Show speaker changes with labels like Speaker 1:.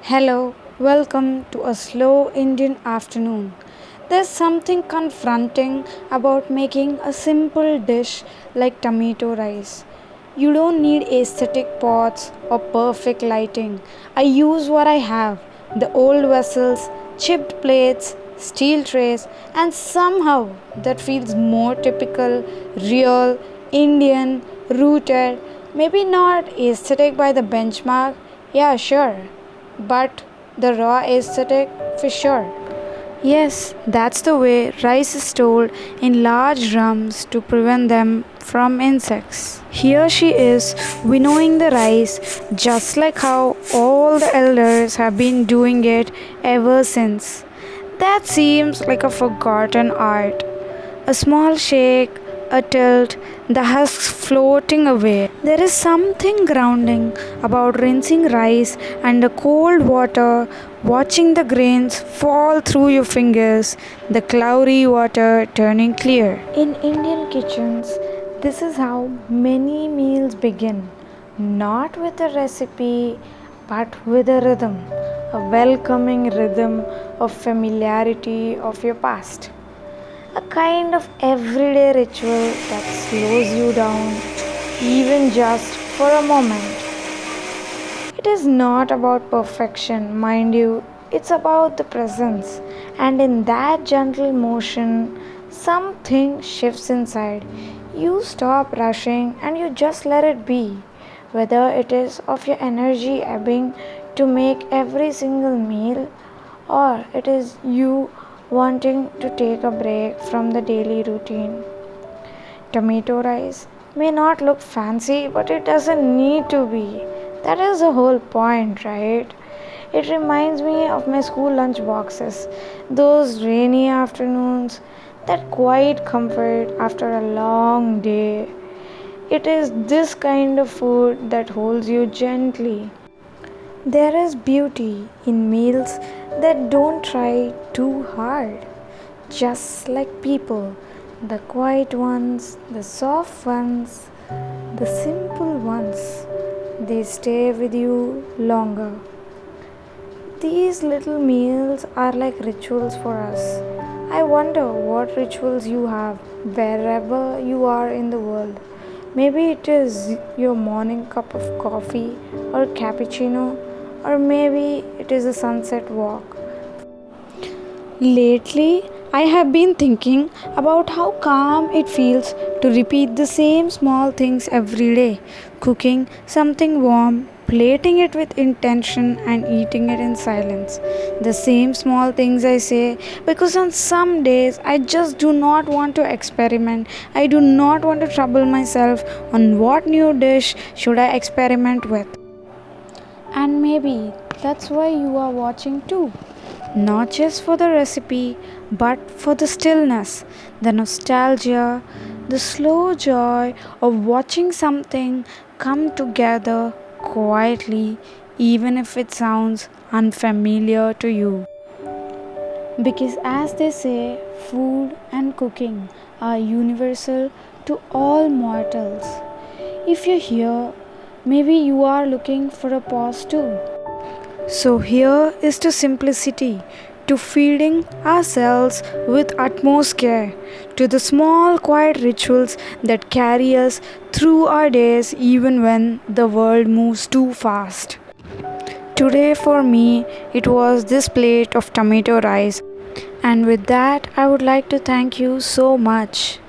Speaker 1: Hello, welcome to a slow Indian afternoon. There's something confronting about making a simple dish like tomato rice. You don't need aesthetic pots or perfect lighting. I use what I have, the old vessels, chipped plates, steel trays, and somehow that feels more typical, real, Indian, rooted, maybe not aesthetic by the benchmark. Yeah, sure, but the raw aesthetic for sure. Yes, that's the way rice is stored in large drums to prevent them from insects. Here she is winnowing the rice just like how all the elders have been doing it ever since. That seems like a forgotten art. A small shake, a tilt, the husks floating away. There is something grounding about rinsing rice under cold water, watching the grains fall through your fingers, the cloudy water turning clear. In Indian kitchens, this is how many meals begin. Not with a recipe, but with a rhythm, a welcoming rhythm of familiarity of your past. A kind of everyday ritual that slows you down, even just for a moment. It is not about perfection, mind you, it's about the presence. And in that gentle motion, something shifts inside. You stop rushing and you just let it be. Whether it is of your energy ebbing to make every single meal, or it is you wanting to take a break from the daily routine. Tomato rice may not look fancy, but it doesn't need to be. That is the whole point, right? It reminds me of my school lunch boxes, those rainy afternoons, that quiet comfort after a long day. It is this kind of food that holds you gently. There is beauty in meals that don't try too hard, just like people, the quiet ones, the soft ones, the simple ones. They stay with you longer. These little meals are like rituals for us. I wonder what rituals you have wherever you are in the world. Maybe it is your morning cup of coffee or cappuccino, or maybe it is a sunset walk. Lately, I have been thinking about how calm it feels to repeat the same small things every day. Cooking something warm, plating it with intention, and eating it in silence. The same small things I say because on some days I just do not want to experiment. I do not want to trouble myself on what new dish should I experiment with. And maybe that's why you are watching too. Not just for the recipe, but for the stillness, the nostalgia, the slow joy of watching something come together quietly, even if it sounds unfamiliar to you. Because, as they say, food and cooking are universal to all mortals. If you're here, maybe you are looking for a pause too. So, here is to simplicity, to feeding ourselves with utmost care, to the small quiet rituals that carry us through our days even when the world moves too fast. Today, for me, it was this plate of tomato rice, and with that, I would like to thank you so much.